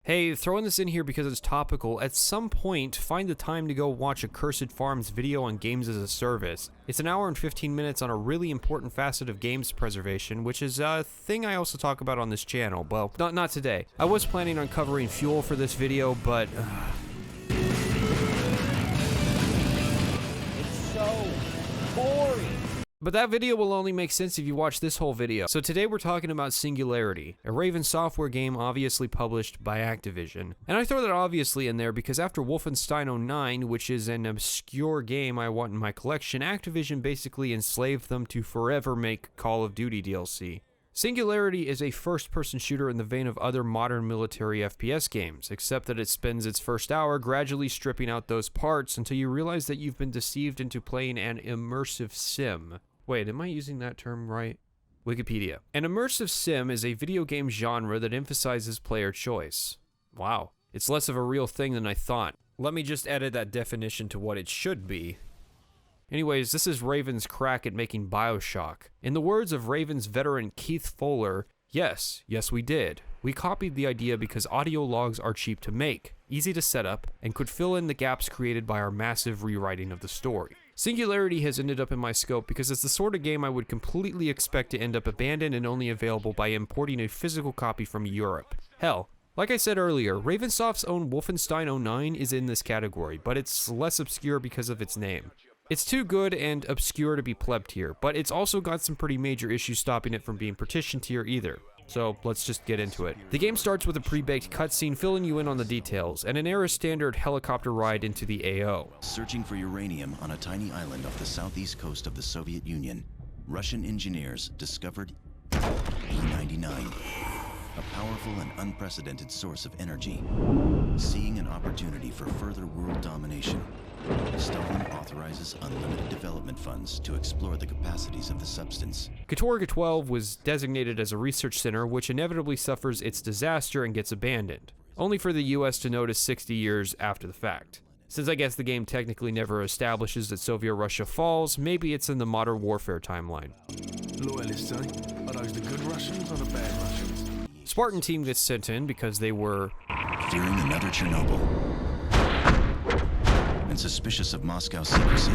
Hey, throwing this in here because it's topical, at some point, find the time to go watch Accursed Farm's video on Games as a Service. It's an hour and 15 minutes on a really important facet of games preservation, which is a thing I also talk about on this channel. Well, not today. I was planning on covering fuel for this video, but... It's so boring. But that video will only make sense if you watch this whole video. So today we're talking about Singularity, a Raven Software game obviously published by Activision. And I throw that obviously in there because after Wolfenstein 09, which is an obscure game I want in my collection, Activision basically enslaved them to forever make Call of Duty DLC. Singularity is a first-person shooter in the vein of other modern military FPS games, except that it spends its first hour gradually stripping out those parts until you realize that you've been deceived into playing an immersive sim. Wait, am I using that term right? Wikipedia. An immersive sim is a video game genre that emphasizes player choice. Wow, it's less of a real thing than I thought. Let me just edit that definition to what it should be. Anyways, this is Raven's crack at making BioShock. In the words of Raven's veteran Keith Fuller, yes, we did. We copied the idea because audio logs are cheap to make, easy to set up, and could fill in the gaps created by our massive rewriting of the story. Singularity has ended up in my scope because it's the sort of game I would completely expect to end up abandoned and only available by importing a physical copy from Europe. Hell, like I said earlier, Ravensoft's own Wolfenstein 09 is in this category, but it's less obscure because of its name. It's too good and obscure to be pleb tier, but it's also got some pretty major issues stopping it from being Patrician tier either. So let's just get into it. The game starts with a pre-baked cutscene filling you in on the details, and an era-standard helicopter ride into the AO. Searching for uranium on a tiny island off the southeast coast of the Soviet Union, Russian engineers discovered E99, a powerful and unprecedented source of energy. Seeing an opportunity for further world domination, Stalin authorizes unlimited development funds to explore the capacities of the substance. Katorga 12 was designated as a research center, which inevitably suffers its disaster and gets abandoned, only for the US to notice 60 years after the fact. Since I guess the game technically never establishes that Soviet Russia falls, maybe it's in the modern warfare timeline. Loyalists, eh? Are those the good Russians or the bad Russians? Spartan team gets sent in because they were fearing another Chernobyl and suspicious of Moscow's secrecy.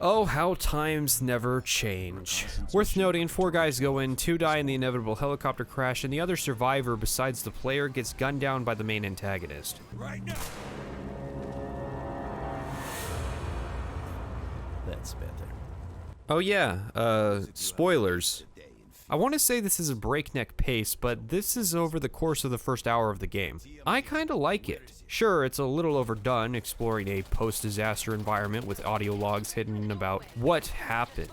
Oh, how times never change. Worth noting, 4 guys go in, 2 die in the inevitable helicopter crash, and the other survivor besides the player gets gunned down by the main antagonist. Right now. That's better. Oh yeah, spoilers. I want to say this is a breakneck pace, but this is over the course of the first hour of the game. I kinda like it. Sure, it's a little overdone, exploring a post-disaster environment with audio logs hidden about what happened.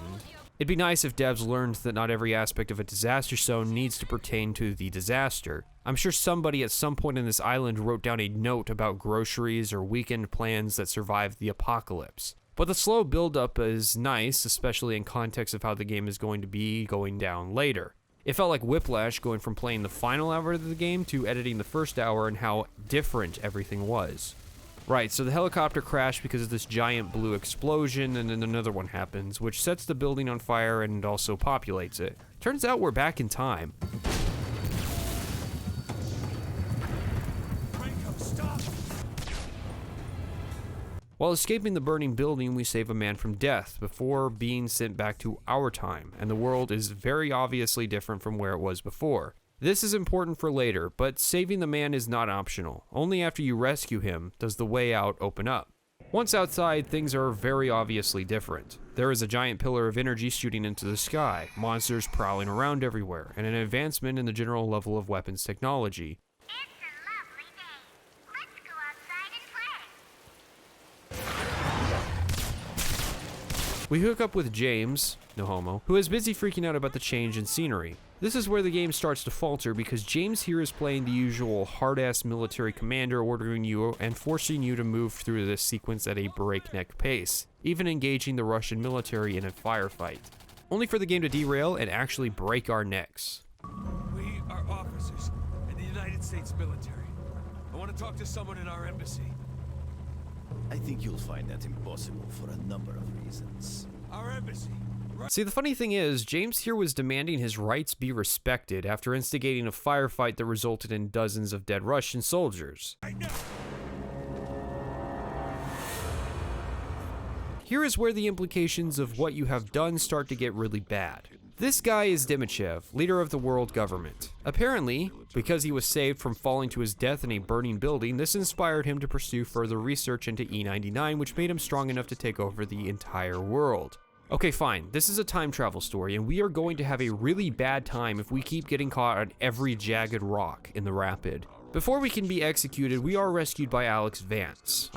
It'd be nice if devs learned that not every aspect of a disaster zone needs to pertain to the disaster. I'm sure somebody at some point in this island wrote down a note about groceries or weekend plans that survived the apocalypse. But the slow build-up is nice, especially in context of how the game is going to be going down later. It felt like whiplash going from playing the final hour of the game to editing the first hour and how different everything was. Right, so the helicopter crashed because of this giant blue explosion, and then another one happens, which sets the building on fire and also populates it. Turns out we're back in time. While escaping the burning building, we save a man from death before being sent back to our time, and the world is very obviously different from where it was before. This is important for later, but saving the man is not optional. Only after you rescue him does the way out open up. Once outside, things are very obviously different. There is a giant pillar of energy shooting into the sky, monsters prowling around everywhere, and an advancement in the general level of weapons technology. We hook up with James, no homo, who is busy freaking out about the change in scenery. This is where the game starts to falter because James here is playing the usual hard-ass military commander ordering you and forcing you to move through this sequence at a breakneck pace, even engaging the Russian military in a firefight, only for the game to derail and actually break our necks. We are officers in the United States military. I want to talk to someone in our embassy. I think you'll find that impossible for a number of reasons. Our embassy? See, the funny thing is, James here was demanding his rights be respected after instigating a firefight that resulted in dozens of dead Russian soldiers. Here is where the implications of what you have done start to get really bad. This guy is Dimichev, leader of the world government. Apparently, because he was saved from falling to his death in a burning building, this inspired him to pursue further research into E99, which made him strong enough to take over the entire world. Okay, fine, this is a time travel story, and we are going to have a really bad time if we keep getting caught on every jagged rock in the rapid. Before we can be executed, we are rescued by Alex Vance.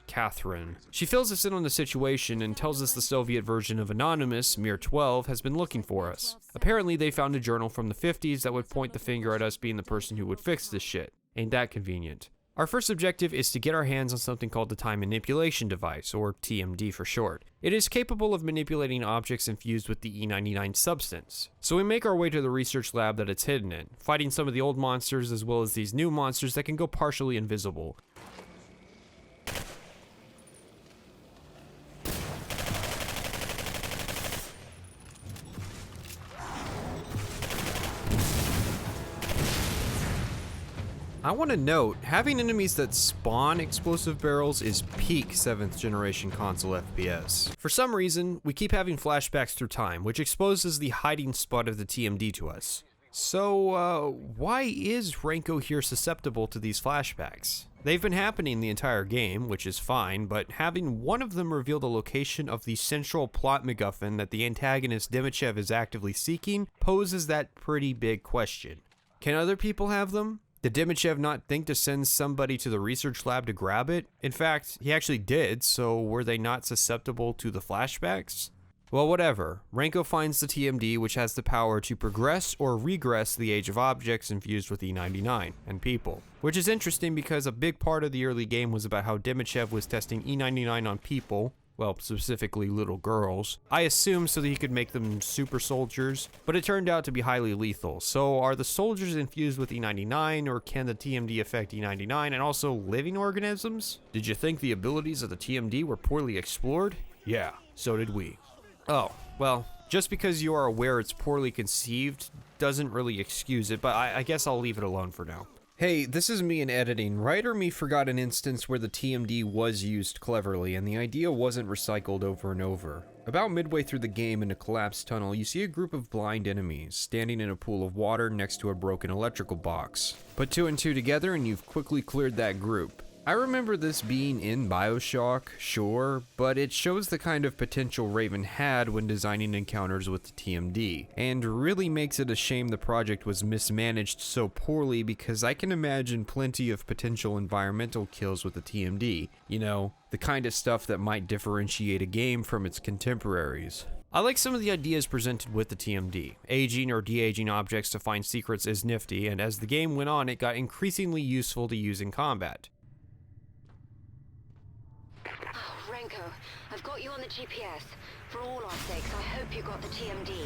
Catherine. She fills us in on the situation and tells us the Soviet version of Anonymous, Mir 12, has been looking for us. Apparently, they found a journal from the 50s that would point the finger at us being the person who would fix this shit. Ain't that convenient? Our first objective is to get our hands on something called the Time Manipulation Device, or TMD for short. It is capable of manipulating objects infused with the E99 substance. So we make our way to the research lab that it's hidden in, fighting some of the old monsters as well as these new monsters that can go partially invisible. I want to note, having enemies that spawn explosive barrels is peak 7th generation console FPS. For some reason, we keep having flashbacks through time, which exposes the hiding spot of the TMD to us. So, why is Renko here susceptible to these flashbacks? They've been happening the entire game, which is fine, but having one of them reveal the location of the central plot MacGuffin that the antagonist Dimichev is actively seeking poses that pretty big question. Can other people have them? Did Dimichev not think to send somebody to the research lab to grab it? In fact, he actually did, so were they not susceptible to the flashbacks? Well, whatever. Renko finds the TMD, which has the power to progress or regress the age of objects infused with E99 and people. Which is interesting because a big part of the early game was about how Dimichev was testing E99 on people, well, specifically little girls. I assume so that he could make them super soldiers, but it turned out to be highly lethal. So are the soldiers infused with E99, or can the TMD affect E99 and also living organisms? Did you think the abilities of the TMD were poorly explored? Yeah, so did we. Oh, well, just because you are aware it's poorly conceived doesn't really excuse it, but I guess I'll leave it alone for now. Hey, this is me in editing. Writer me forgot an instance where the TMD was used cleverly and the idea wasn't recycled over and over. About midway through the game in a collapsed tunnel, you see a group of blind enemies standing in a pool of water next to a broken electrical box. Put 2 and 2 together and you've quickly cleared that group. I remember this being in BioShock, sure, but it shows the kind of potential Raven had when designing encounters with the TMD, and really makes it a shame the project was mismanaged so poorly because I can imagine plenty of potential environmental kills with the TMD, you know, the kind of stuff that might differentiate a game from its contemporaries. I like some of the ideas presented with the TMD. Aging or de-aging objects to find secrets is nifty, and as the game went on, it got increasingly useful to use in combat. I've got you on the GPS. For all our sakes, I hope you got the TMD.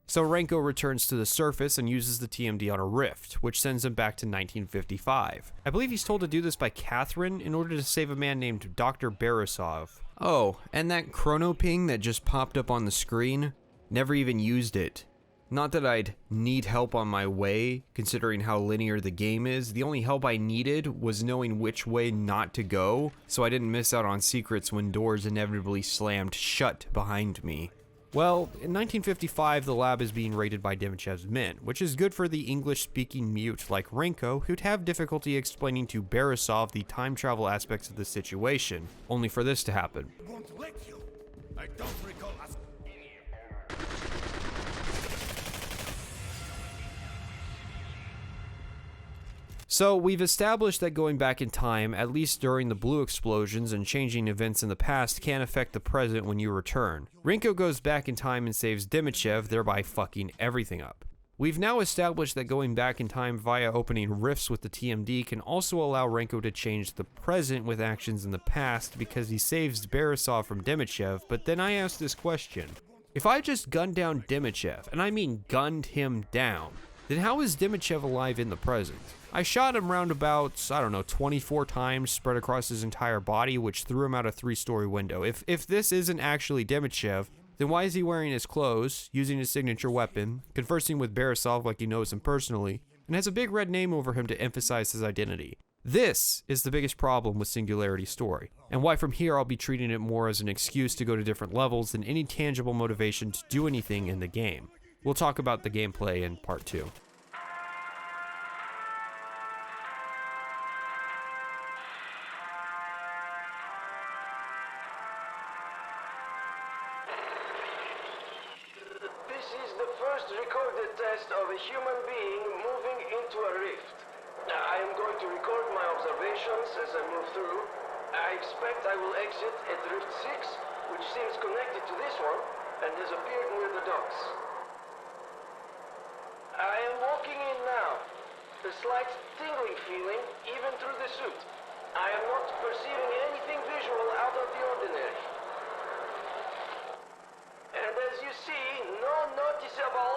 So Renko returns to the surface and uses the TMD on a rift, which sends him back to 1955. I believe he's told to do this by Catherine in order to save a man named Dr. Beresov. Oh, and that chrono ping that just popped up on the screen? Never even used it. Not that I'd need help on my way, considering how linear the game is. The only help I needed was knowing which way not to go, so I didn't miss out on secrets when doors inevitably slammed shut behind me. Well, in 1955, the lab is being raided by Dimichev's men, which is good for the English-speaking mute like Renko, who'd have difficulty explaining to Beresov the time travel aspects of the situation, only for this to happen. Won't let you. I don't recall us. So we've established that going back in time, at least during the blue explosions and changing events in the past, can affect the present when you return. Renko goes back in time and saves Dimichev, thereby fucking everything up. We've now established that going back in time via opening rifts with the TMD can also allow Renko to change the present with actions in the past because he saves Beresov from Dimichev, but then I ask this question. If I just gunned down Dimichev, and I mean gunned him down, then how is Dimichev alive in the present? I shot him round about, 24 times spread across his entire body, which threw him out a 3-story window. If this isn't actually Dimichev, then why is he wearing his clothes, using his signature weapon, conversing with Borisov like he knows him personally, and has a big red name over him to emphasize his identity? This is the biggest problem with Singularity's story, and why from here I'll be treating it more as an excuse to go to different levels than any tangible motivation to do anything in the game. We'll talk about the gameplay in part 2. This is the first recorded test of a human being moving into a rift. I am going to record my observations as I move through. I expect I will exit at Rift 6, which seems connected to this one, and has appeared near the docks. I am walking in now. A slight tingling feeling, even through the suit. I am not perceiving anything visual out of the ordinary. And as you see, no noticeable